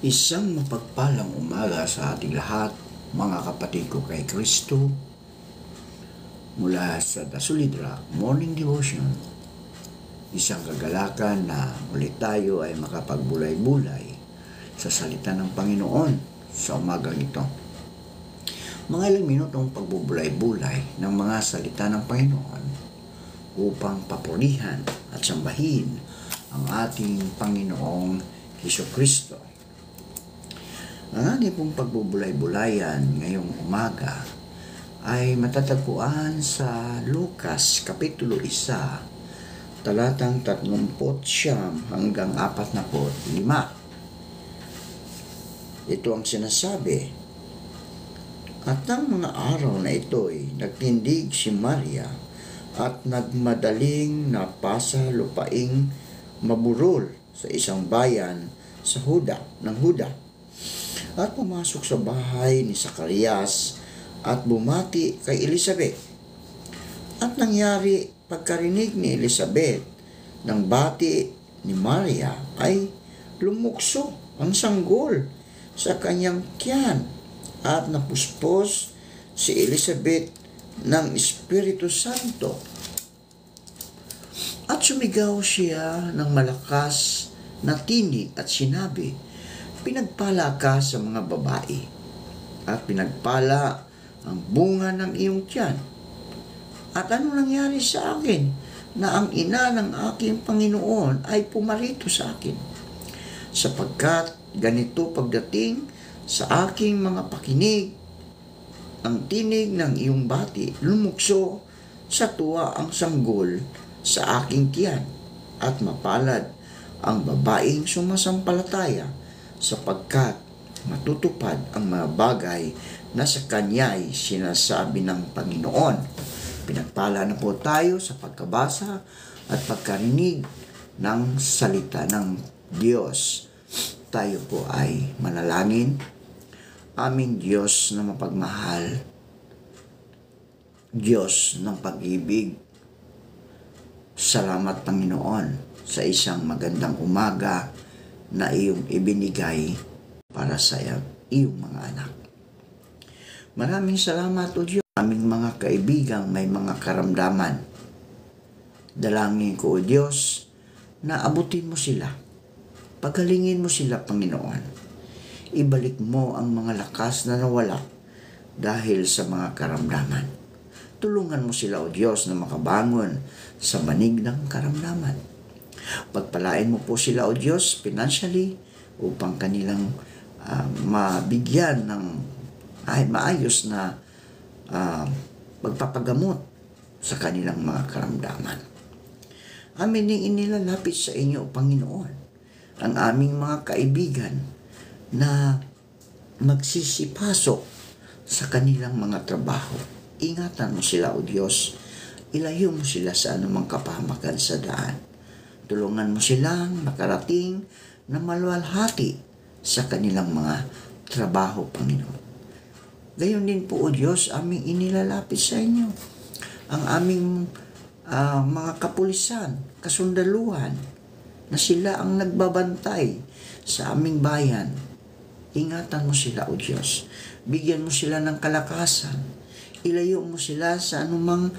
Isang mapagpalang umaga sa ating lahat, mga kapatid ko kay Kristo, mula sa The Solid Rock Morning Devotion. Isang kagalakan na ulit tayo ay makapagbulay-bulay sa salita ng Panginoon sa umagang ito. Mga ilang minutong pagbubulay-bulay ng mga salita ng Panginoon upang papurihan at sambahin ang ating Panginoong Hesukristo. Ang ating pong pagbubulay-bulayan ngayong umaga ay matatagpuan sa Lucas Kapitulo 1, talatang 39 hanggang 45. Ito ang sinasabi. At ang mga araw na ito'y nagtindig si Maria at nagmadaling napasa lupaing maburol sa isang bayan sa Huda. At pumasok sa bahay ni Zacarias at bumati kay Elizabeth. At nangyari pagkarinig ni Elizabeth ng bati ni Maria ay lumukso ang sanggol sa kanyang tiyan at napuspos si Elizabeth ng Espiritu Santo. At sumigaw siya ng malakas na tinig at sinabi, pinagpala ka sa mga babae at pinagpala ang bunga ng iyong tiyan. At ano nangyari sa akin na ang ina ng aking Panginoon ay pumarito sa akin? Sapagkat ganito pagdating sa aking mga pakinig, ang tinig ng iyong bati, lumukso sa tuwa ang sanggol sa aking tiyan, at mapalad ang babaeng sumasampalataya sapagkat matutupad ang mga bagay na sa kanya'y sinasabi ng Panginoon. Pinagpala na po tayo sa pagkabasa at pagkarinig ng salita ng Diyos. Tayo po ay manalangin. Aming Diyos na mapagmahal, Diyos ng pag-ibig, salamat Panginoon sa isang magandang umaga na iyong ibinigay para sa iyong mga anak. Maraming salamat o Diyos. Aming mga kaibigang may mga karamdaman. Dalangin ko o Diyos na abutin mo sila. Pagalingin mo sila, Panginoon. Ibalik mo ang mga lakas na nawala dahil sa mga karamdaman. Tulungan mo sila o Diyos na makabangon sa manig ng karamdaman. Pagpalain mo po sila o Diyos financially upang kanilang mabigyan ng maayos na pagpapagamot sa kanilang mga karamdaman. Amin ding inilalapit sa inyo, Panginoon, ang aming mga kaibigan na magsisipasok sa kanilang mga trabaho. Ingatan mo sila o Diyos. Ilayo mo sila sa anumang kapahamakan sa daan. Tulungan mo silang makarating na maluwalhati sa kanilang mga trabaho, Panginoon. Gayon din po, O Diyos, aming inilalapit sa inyo ang aming mga kapulisan, kasundaluhan, na sila ang nagbabantay sa aming bayan. Ingatan mo sila, O Diyos. Bigyan mo sila ng kalakasan. Ilayo mo sila sa anumang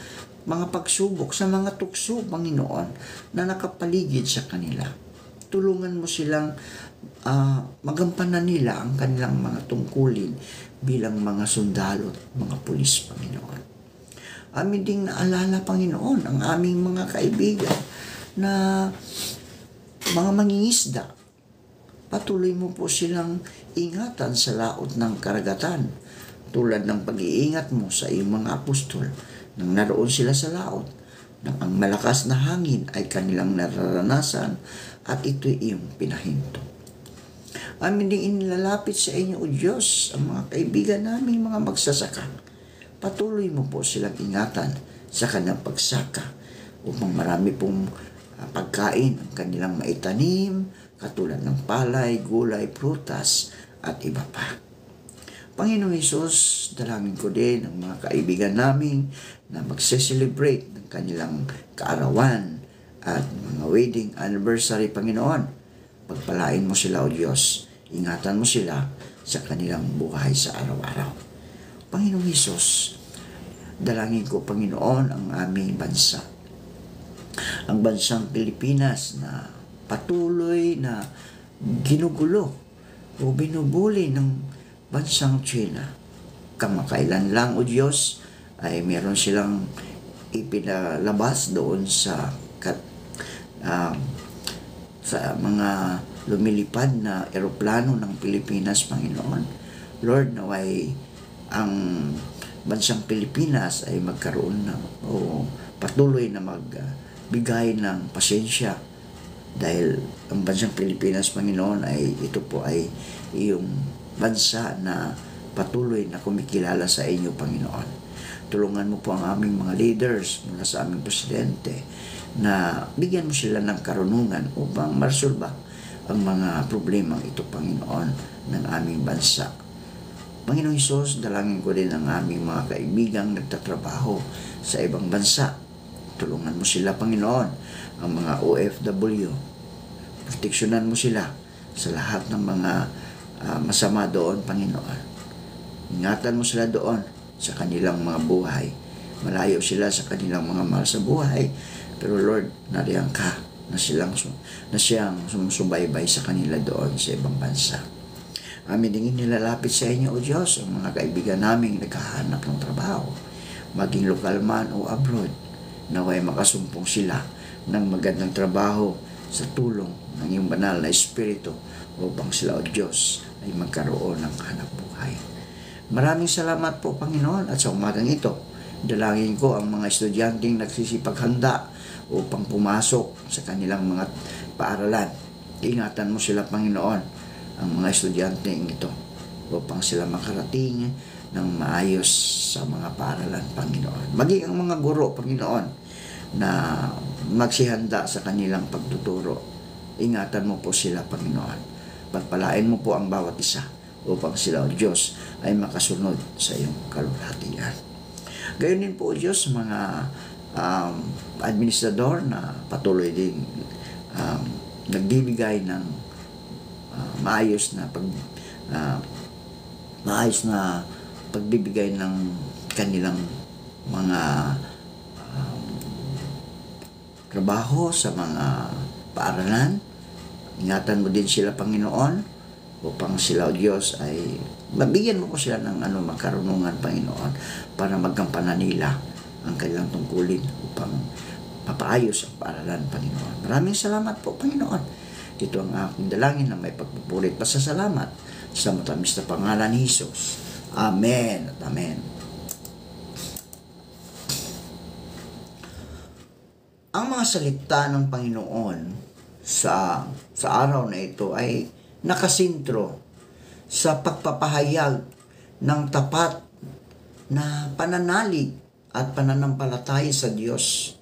mga pagsubok, sa mga tukso, Panginoon, na nakapaligid sa kanila. Tulungan mo silang magampanan nila ang kanilang mga tungkulin bilang mga sundalo at mga pulis, Panginoon. Amin ding naalala, Panginoon, ang aming mga kaibigan na mga mangingisda. Patuloy mo po silang ingatan sa laot ng karagatan, tulad ng pag-iingat mo sa iyong mga apostol nang naroon sila sa laot, nang ang malakas na hangin ay kanilang nararanasan at ito'y iyong pinahinto. Amin din inilalapit sa inyo, O Diyos, ang mga kaibigan namin, mga magsasaka. Patuloy mo po silang ingatan sa kanilang pagsaka upang marami pong pagkain ang kanilang maitanim, katulad ng palay, gulay, prutas at iba pa. Panginoong Hesus, dalangin ko din ang mga kaibigan namin na magse-celebrate ng kanilang kaarawan at mga wedding anniversary, Panginoon. Pagpalain mo sila, O Diyos. Ingatan mo sila sa kanilang buhay sa araw-araw. Panginoong Hesus, dalangin ko, Panginoon, ang aming bansa. Ang bansang Pilipinas na patuloy na ginugulo o binubuli ng bansang China. Kamakailan lang, O Diyos, ay meron silang ipinalabas doon sa mga lumilipad na eroplano ng Pilipinas, Panginoon. Lord, naway ang bansang Pilipinas ay magkaroon ng o patuloy na magbigay ng pasensya, dahil ang bansang Pilipinas, Panginoon, ay ito po ay iyong bansa na patuloy na kumikilala sa inyo, Panginoon. Tulungan mo po ang aming mga leaders mula sa aming presidente na bigyan mo sila ng karunungan upang maresolba ang mga problemang ito, Panginoon, ng aming bansa. Panginoong Hesus, dalangin ko din ang aming mga kaibigang nagtatrabaho sa ibang bansa. Tulungan mo sila, Panginoon, ang mga OFW. Proteksyonan mo sila sa lahat ng mga masama doon, Panginoon. Ingatan mo sila doon sa kanilang mga buhay. Malayo sila sa kanilang mga mahal sa buhay, pero Lord, nariyan ka na siyang sumusubaybay sa kanila doon sa ibang bansa. Amin dingin nilalapit sa inyo, O Diyos, ang mga kaibigan naming naghahanap ng trabaho, maging lokal man o abroad, naway makasumpong sila ng magandang trabaho sa tulong ng iyong banal na Espiritu upang sila, O Diyos, ay magkaroon ng hanap buhay. Maraming salamat po, Panginoon, at sa umagang ito, dalangin ko ang mga estudyanteng nagsisipaghanda upang pumasok sa kanilang mga paaralan. Ingatan mo sila, Panginoon, ang mga estudyanteng ito upang sila makarating ng maayos sa mga paaralan, Panginoon. Maging ang mga guro, Panginoon, na magsihanda sa kanilang pagtuturo. Ingatan mo po sila, Panginoon. Pagpalain mo po ang bawat isa upang sila, O Diyos, ay makasunod sa iyong kalulhatian. Gayon din po, O Diyos, mga administrador na patuloy din nagbibigay ng maayos na pagbibigay ng kanilang mga trabaho sa mga paaralan. Ingatan mo din sila, Panginoon, upang sila, O Diyos, ay mabigyan mo po sila ng magkarunungan, Panginoon, para magkampanan nila ang kanilang tungkulin upang mapaayos ang paaralan, Panginoon. Maraming salamat po, Panginoon. Ito ang aking dalangin na may pagpupulit pasasalamat sa matamis na pangalan ni Jesus. Amen at amen. Ang mga salita ng Panginoon sa araw na ito ay nakasintro sa pagpapahayag ng tapat na pananalig at pananampalataya sa Diyos.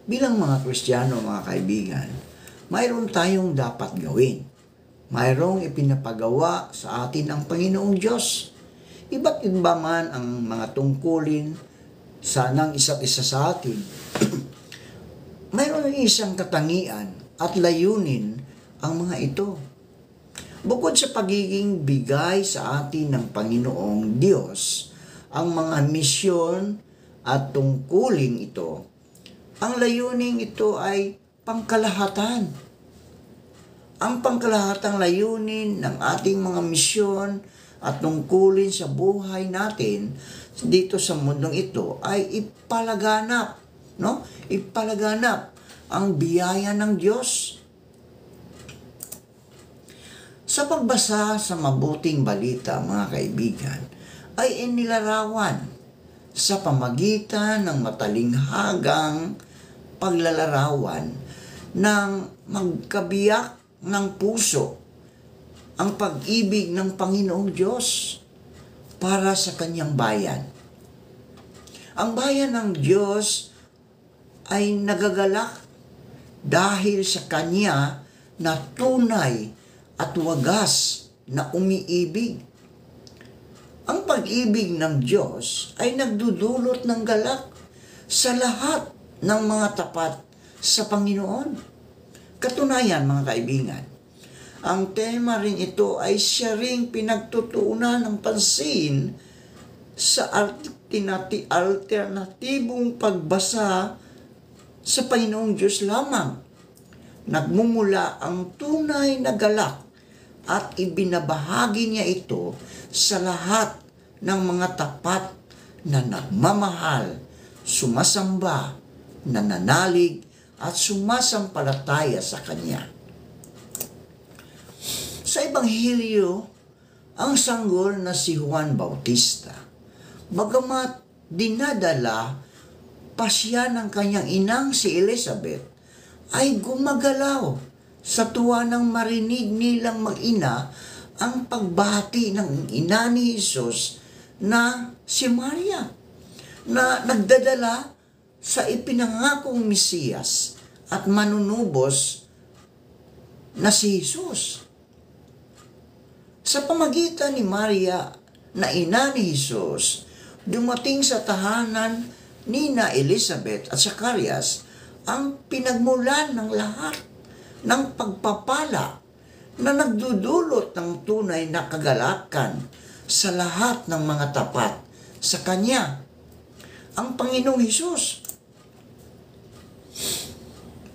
Bilang mga Kristiyano, mga kaibigan, mayroon tayong dapat gawin. Mayroong ipinapagawa sa atin ang Panginoong Diyos. Iba't iba man ang mga tungkulin ng isa't isa sa atin. Mayroon isang katangian at layunin ang mga ito. Bukod sa pagiging bigay sa atin ng Panginoong Diyos, ang mga misyon at tungkuling ito, ang layuning ito ay pangkalahatan. Ang pangkalahatang layunin ng ating mga misyon at tungkulin sa buhay natin dito sa mundong ito ay ipalaganap, Ipalaganap ang biyaya ng Diyos. Sa pagbasa sa mabuting balita, mga kaibigan, ay inilarawan sa pamagitan ng matalinghagang paglalarawan ng magkabiyak ng puso ang pag-ibig ng Panginoong Diyos para sa kanyang bayan. Ang bayan ng Diyos ay nagagalak dahil sa kanya na tunay at wagas na umiibig. Ang pag-ibig ng Diyos ay nagdudulot ng galak sa lahat ng mga tapat sa Panginoon. Katunayan, mga kaibigan, Ang tema rin ito ay siya ring pinagtutuunan ng pansin sa alternatibong pagbasa sa Panginoong Diyos lamang. Nagmumula ang tunay na galak at ibinabahagi niya ito sa lahat ng mga tapat na nagmamahal, sumasamba, nananalig, at sumasampalataya sa Kanya. Sa Ebanghelyo, ang sanggol na si Juan Bautista, bagamat dinadala pa siya ng kanyang inang si Elizabeth, ay gumagalaw sa tuwa ng marinig nilang mag-ina ang pagbati ng ina ni Jesus na si Maria, na nagdadala sa ipinangakong Mesiyas at manunubos na si Jesus. Sa pamagitan ni Maria na ina ni Jesus, dumating sa tahanan ni na Elizabeth at Zacarias ang pinagmulan ng lahat ng pagpapala na nagdudulot ng tunay na kagalakan sa lahat ng mga tapat sa Kanya, ang Panginoong Hesus.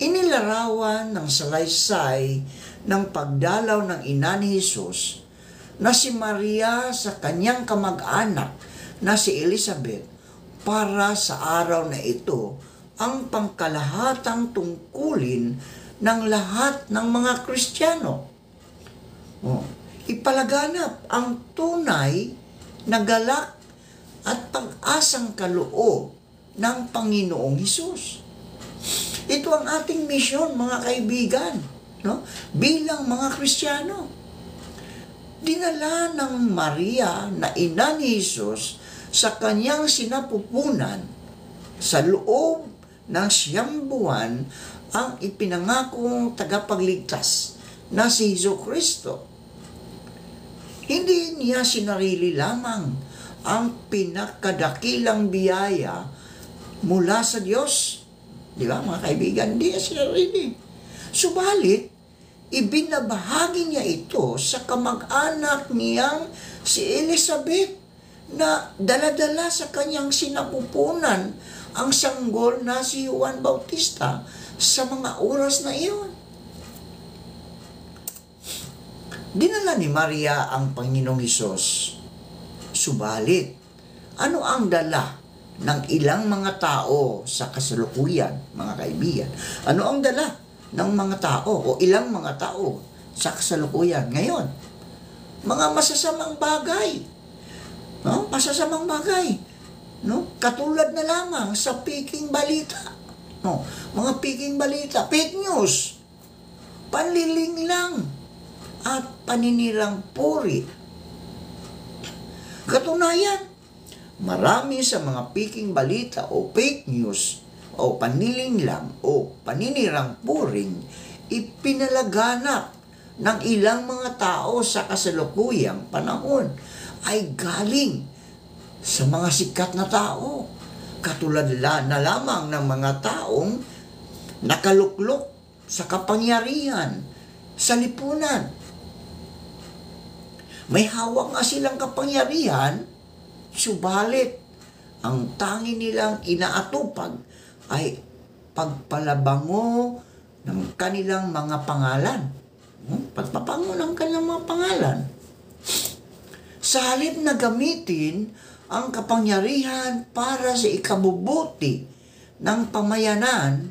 Inilarawan ng salaysay ng pagdalaw ng ina ni Jesus na si Maria sa kanyang kamag-anak na si Elizabeth para sa araw na ito ang pangkalahatang tungkulin ng lahat ng mga Kristiyano. Ipalaganap ang tunay na galak at pag-asang kaloob ng Panginoong Hesus. Ito ang ating misyon, mga kaibigan, no? Bilang mga Kristiyano. Dinala ng Maria na ina ni Jesus sa kanyang sinapupunan sa loob ng 9 buwan ang ipinangakong tagapagligtas na si Jesucristo. Hindi niya sinarili lamang ang pinakadakilang biyaya mula sa Diyos. Di ba, mga kaibigan? Hindi niya sinarili. Subalit, ibinabahagi niya ito sa kamag-anak niyang si Elizabeth na daladala sa kanyang sinapupunan ang sanggol na si Juan Bautista sa mga oras na iyon. Dinala ni Maria ang Panginoong Hesus. Subalit, ano ang dala ng ilang mga tao sa kasalukuyan, mga kaibigan? Ano ang dala ng mga tao o ilang mga tao sa kasalukuyan ngayon? Mga masasamang bagay. No? Masasamang bagay. No? Katulad na lamang sa piking balita. No? Mga piking balita, fake news, panliling lang, at paninirang puri. Katunayan, marami sa mga piking balita o fake news o paniling lang o paninirang puring ipinalaganap ng ilang mga tao sa kasalukuyang panahon ay galing sa mga sikat na tao. Katulad na lamang ng mga taong nakaluklok sa kapangyarihan, sa lipunan. May hawak nga silang kapangyarihan, subalit ang tangi nilang inaatupag ay pagpalabango ng kanilang mga pangalan. Pagpapango ng kanilang mga pangalan. Sa halip na gamitin ang kapangyarihan para sa ikabubuti ng pamayanan,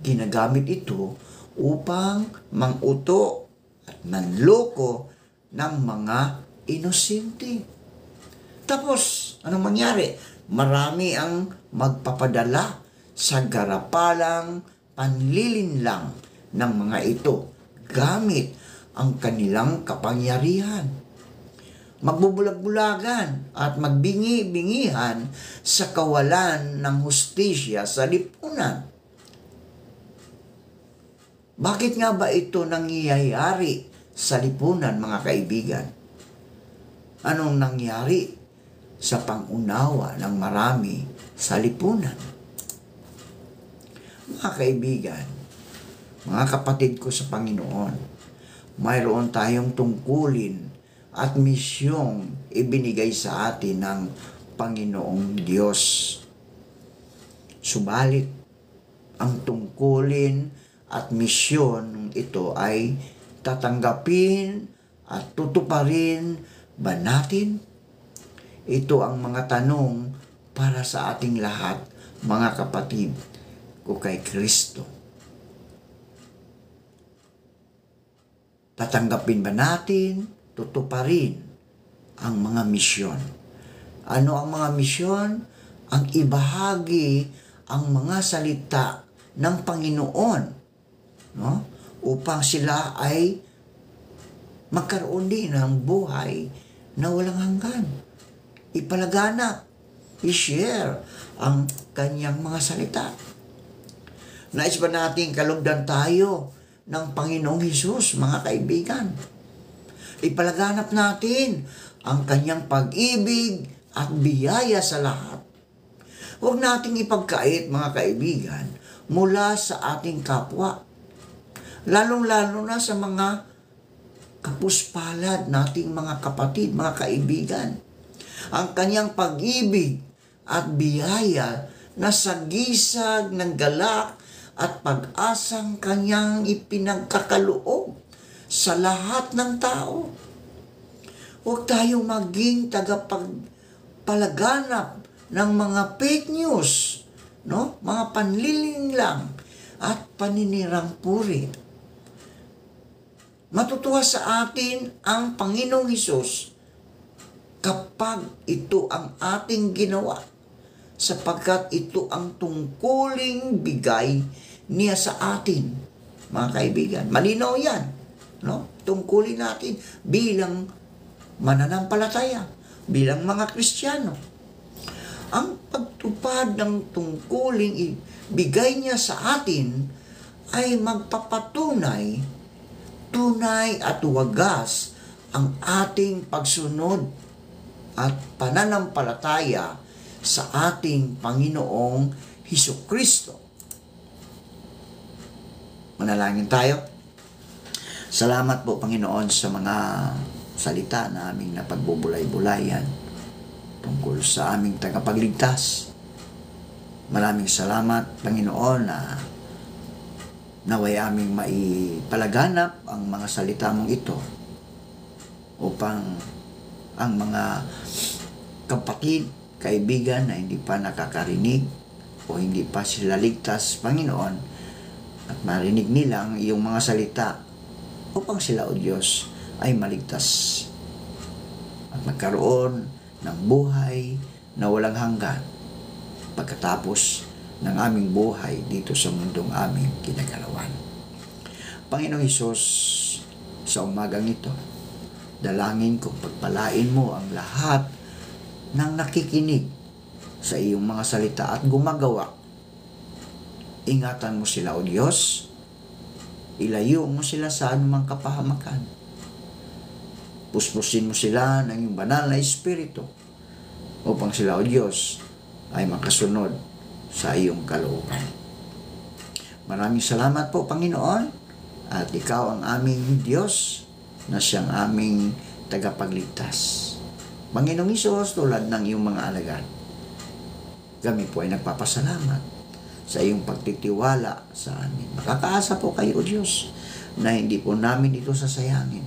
ginagamit ito upang manguto at manloko ng mga inosente. Tapos, anong mangyari? Marami ang magpapadala sa garapalang panlilinlang ng mga ito gamit ang kanilang kapangyarihan. Magbubulag-bulagan at magbingi-bingihan sa kawalan ng hustisya sa lipunan. Bakit nga ba ito nangyayari sa lipunan, mga kaibigan? Anong nangyari sa pangunawa ng marami sa lipunan? Mga kaibigan, mga kapatid ko sa Panginoon, mayroon tayong tungkulin at misyong ibinigay sa atin ng Panginoong Diyos. Subalit, ang tungkulin at misyon ito ay tatanggapin at tutuparin ba natin? Ito ang mga tanong para sa ating lahat, mga kapatid ko kay Kristo. Tatanggapin ba natin, tutuparin ang mga misyon? Ano ang mga misyon? Ang ibahagi ang mga salita ng Panginoon, no? Upang sila ay magkaroon din ng buhay na walang hanggan. Ipalaganap, i-share ang kanyang mga salita. Nais ba natin kalugdan tayo ng Panginoong Hesus, mga kaibigan? Ipalaganap natin ang kanyang pag-ibig at biyaya sa lahat. Huwag nating ipagkait, mga kaibigan, mula sa ating kapwa. Lalong-lalo na sa mga kapuspalad nating mga kapatid, mga kaibigan. Ang kanyang pag-ibig at biyaya na sagisag ng galak at pag-asang kanyang ipinagkakaloob sa lahat ng tao. Huwag tayong maging tagapagpalaganap ng mga fake news, no? Mga panliling lang at paninirang puri. Matutuwa sa atin ang Panginoong Hesus kapag ito ang ating ginawa, sapagkat ito ang tungkuling bigay niya sa atin, mga kaibigan. Malinaw yan, no? Tungkulin natin bilang mananampalataya, bilang mga Kristiyano. Ang pagtupad ng tungkuling bigay niya sa atin ay magpapatunay, tunay at wagas ang ating pagsunod at pananampalataya sa ating Panginoong Hesukristo. Manalangin tayo. Salamat po, Panginoon, sa mga salita na aming napagbubulay-bulayan tungkol sa aming tagapagligtas. Maraming salamat, Panginoon, na naway aming maipalaganap ang mga salita mong ito upang ang mga kapatid, kaibigan na hindi pa nakakarinig o hindi pa sila ligtas, Panginoon, at marinig nila ang iyong mga salita upang sila, O Diyos, ay maligtas at magkaroon ng buhay na walang hanggan pagkatapos ng aming buhay dito sa mundong aming kinagalawan. Panginoong Hesus, sa umagang ito, dalangin ko, pagpalain mo ang lahat ng nakikinig sa iyong mga salita at gumagawa. Ingatan mo sila, O Diyos. Ilayo mo sila sa anumang kapahamakan. Puspusin mo sila ng iyong banal na Espiritu upang sila, O Diyos, ay makasunod sa iyong kalooban. Maraming salamat po, Panginoon, at ikaw ang aming Diyos na siyang aming tagapagligtas. Panginoong Hesus, tulad ng iyong mga alagad, kami po ay nagpapasalamat sa iyong pagtitiwala sa amin. Makakaasa po kayo, O Diyos, na hindi po namin ito sasayangin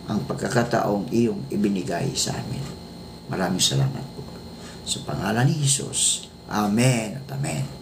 ang pagkakataong iyong ibinigay sa amin. Maraming salamat po. Sa pangalan ni Hesus. Amen at amen.